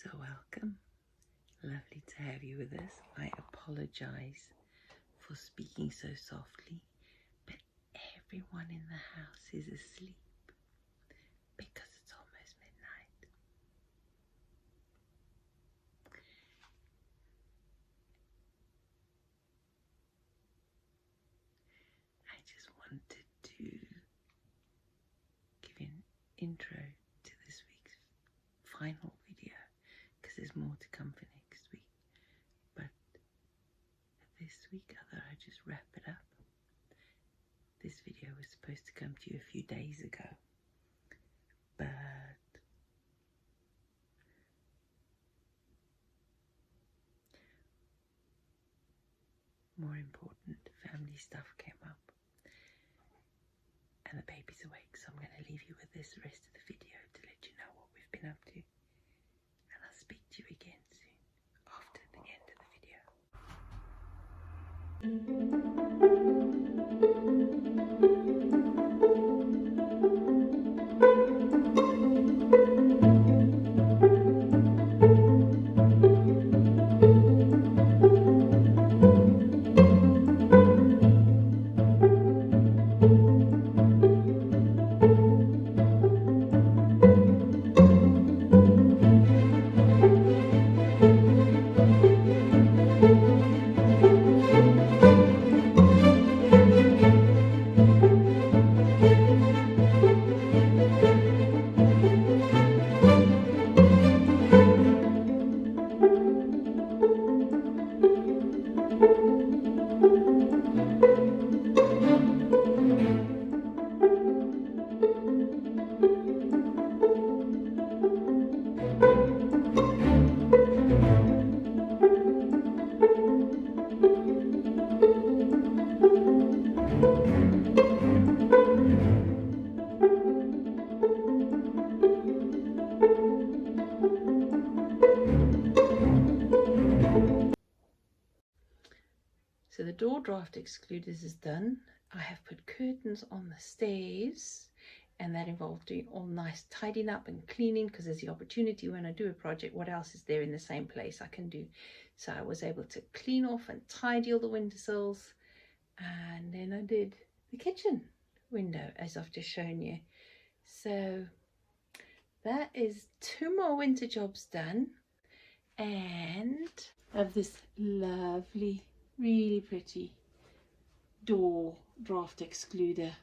So welcome. Lovely to have you with us. I apologize for speaking so softly, but everyone in the house is asleep because it's almost midnight. I just wanted to give you an intro to this week's final video because there's more to come for next week. But this week I thought I'd just wrap it up. This video was supposed to come to you a few days ago, but more important, family stuff came up and the baby's awake, so I'm going to leave you with this rest of the video to let you know what we've been up to, and I'll speak to you again soon after the end of the video. So the door draft excluders is done. I have put curtains on the stairs, and that involved doing all nice tidying up and cleaning, because there's the opportunity when I do a project, what else is there in the same place I can do? So I was able to clean off and tidy all the windowsills, and then I did the kitchen window as I've just shown you. So that is 2 more winter jobs done, and I have this lovely, really pretty door draft excluder.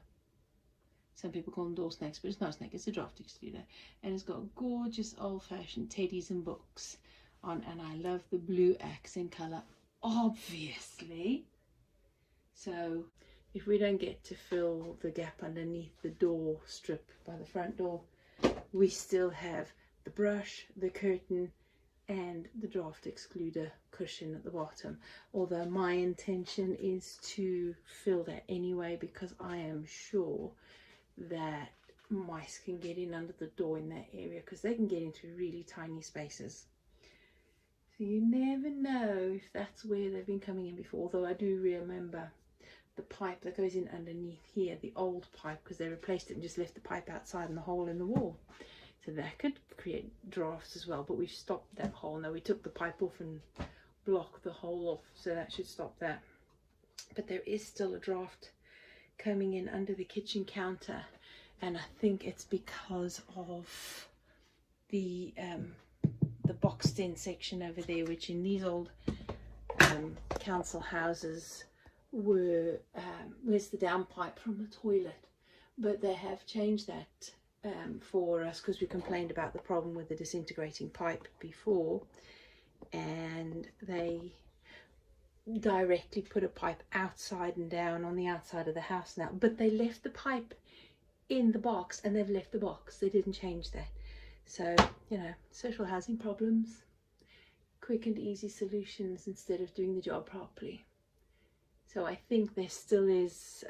Some people call them door snakes, but it's not a snake, it's a draft excluder, and it's got gorgeous old-fashioned teddies and books on, and I love the blue accent color, obviously. So if we don't get to fill the gap underneath the door strip by the front door, we still have the brush, the curtain, and the draft excluder cushion at the bottom, although my intention is to fill that anyway, because I am sure that mice can get in under the door in that area, because they can get into really tiny spaces. So you never know if that's where they've been coming in before, although I do remember the pipe that goes in underneath here, the old pipe, because they replaced it and just left the pipe outside in the hole in the wall. So that could create drafts as well, but we've stopped that hole now. We took the pipe off and blocked the hole off, so that should stop that. But there is still a draft coming in under the kitchen counter, and I think it's because of the boxed in section over there, which in these old council houses were where's the downpipe from the toilet, but they have changed that for us, because we complained about the problem with the disintegrating pipe before, and they directly put a pipe outside and down on the outside of the house now, but they left the pipe in the box, and they've left the box, they didn't change that. So, you know, social housing problems, quick and easy solutions instead of doing the job properly. So I think there still is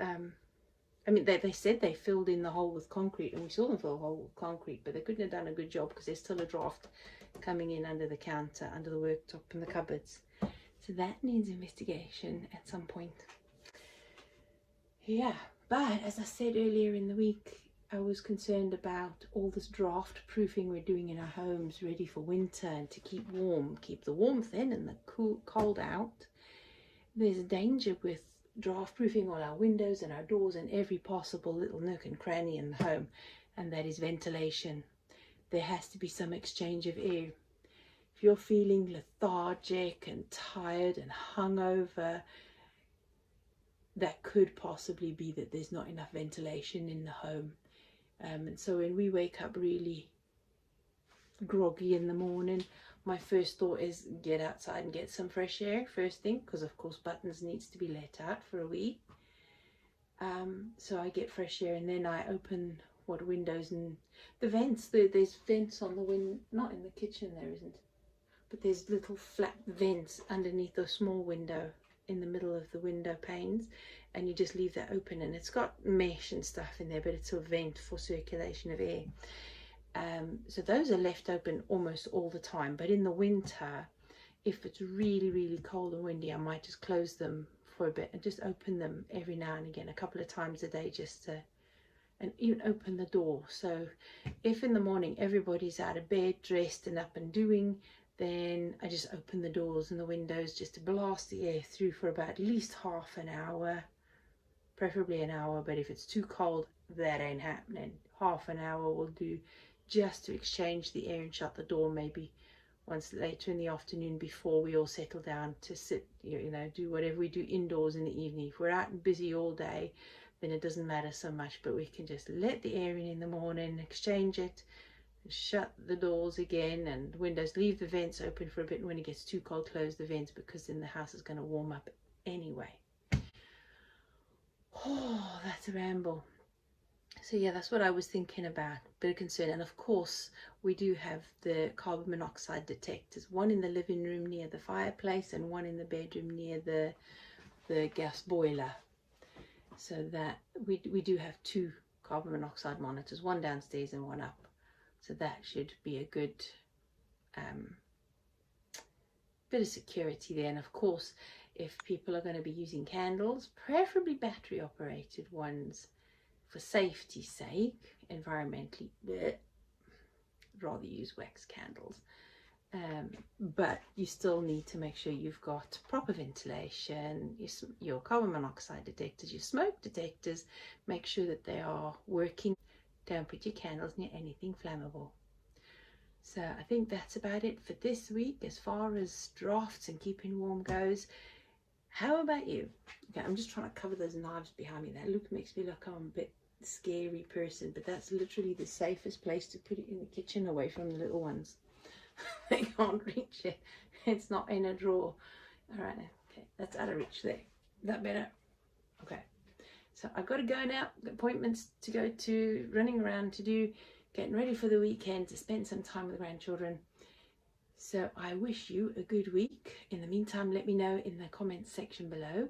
I mean, they said they filled in the hole with concrete, and we saw them fill the hole with concrete, but they couldn't have done a good job, because there's still a draft coming in under the counter, under the worktop and the cupboards. So that needs investigation at some point. Yeah, but as I said earlier in the week, I was concerned about all this draft proofing we're doing in our homes ready for winter and to keep warm, keep the warmth in and the cold out. There's a danger with draft proofing all our windows and our doors and every possible little nook and cranny in the home, and that is ventilation. There has to be some exchange of air. If you're feeling lethargic and tired and hungover, that could possibly be that there's not enough ventilation in the home. And so when we wake up really groggy in the morning, my first thought is get outside and get some fresh air first thing, because of course Buttons needs to be let out for a wee. So I get fresh air, and then I open windows and the vents. There's vents on the window, not in the kitchen there isn't, but there's little flat vents underneath the small window in the middle of the window panes, and you just leave that open, and it's got mesh and stuff in there, but it's a vent for circulation of air. So those are left open almost all the time, but in the winter, if it's really cold and windy, I might just close them for a bit and just open them every now and again, a couple of times a day, just to, and even open the door. So if in the morning everybody's out of bed, dressed and up and doing, then I just open the doors and the windows just to blast the air through for about at least half an hour, preferably an hour, but if it's too cold, that ain't happening. Half an hour will do, just to exchange the air and shut the door maybe once later in the afternoon before we all settle down to sit, you know, do whatever we do indoors in the evening. If we're out and busy all day, then it doesn't matter so much, but we can just let the air in the morning, exchange it, shut the doors again and windows, leave the vents open for a bit, and when it gets too cold, close the vents, because then the house is going to warm up anyway. Oh, that's a ramble. So yeah, that's what I was thinking about, bit of concern. And of course we do have the carbon monoxide detectors, one in the living room near the fireplace and one in the bedroom near the gas boiler, so that we do have two carbon monoxide monitors, one downstairs and one up. So that should be a good bit of security there. And of course, if people are going to be using candles, preferably battery operated ones, for safety's sake, environmentally, rather use wax candles. But you still need to make sure you've got proper ventilation, your carbon monoxide detectors, your smoke detectors, make sure that they are working. Don't put your candles near anything flammable. So I think that's about it for this week as far as drafts and keeping warm goes. How about you? Okay, I'm just trying to cover those knives behind me. That makes me look I'm a bit scary person, but that's literally the safest place to put it, in the kitchen, away from the little ones. They can't reach it. It's not in a drawer. All right, okay, that's out of reach there. That better? Okay, so I've got to go now. Got appointments to go to, running around to do, getting ready for the weekend to spend some time with the grandchildren. So I wish you a good week. In the meantime, let me know in the comments section below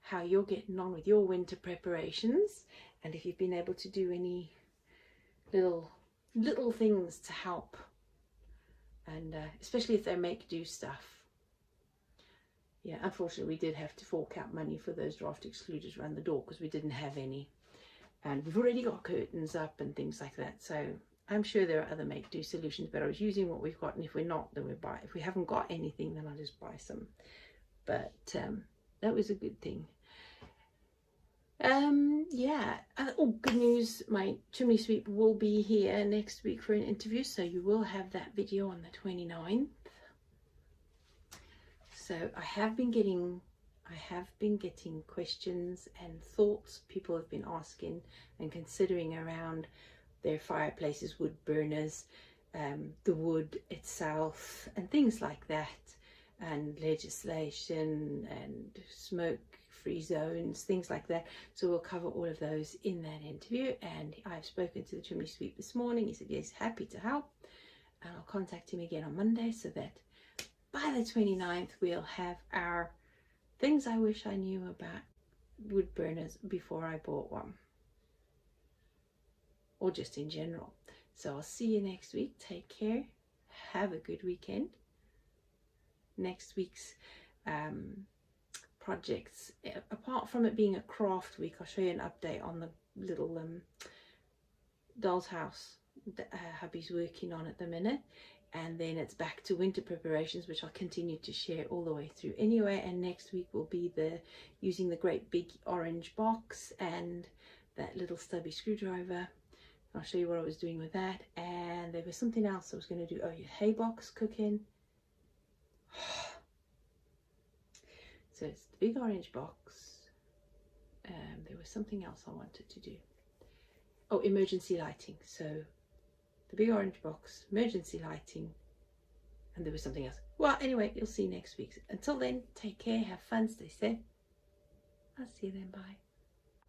how you're getting on with your winter preparations, and if you've been able to do any little things to help, and especially if they make do stuff. Yeah, unfortunately we did have to fork out money for those draft excluders around the door because we didn't have any, and we've already got curtains up and things like that. So I'm sure there are other make do solutions, but I was using what we've got, and if we're not, then we'll buy. If we haven't got anything, then I'll just buy some. But that was a good thing. Yeah, oh, good news, my chimney sweep will be here next week for an interview, so you will have that video on the 29th. So I have been getting questions and thoughts people have been asking and considering around their fireplaces, wood burners, the wood itself and things like that, and legislation and smoke free zones, things like that. So we'll cover all of those in that interview, and I've spoken to the chimney sweep this morning. He said he's happy to help, and I'll contact him again on Monday, so that by the 29th we'll have our things I wish I knew about wood burners before I bought one, or just in general. So I'll see you next week. Take care, have a good weekend. Next week's projects, apart from it being a craft week, I'll show you an update on the little doll's house that hubby's working on at the minute, and then it's back to winter preparations, which I'll continue to share all the way through anyway. And next week will be the using the great big orange box and that little stubby screwdriver. I'll show you what I was doing with that. And there was something else I was going to do. Oh yeah, hay box cooking. So it's the big orange box. There was something else I wanted to do. Oh, emergency lighting. So the big orange box, emergency lighting, and there was something else. Well, anyway, you'll see next week. Until then, take care, have fun, stay safe. I'll see you then, bye.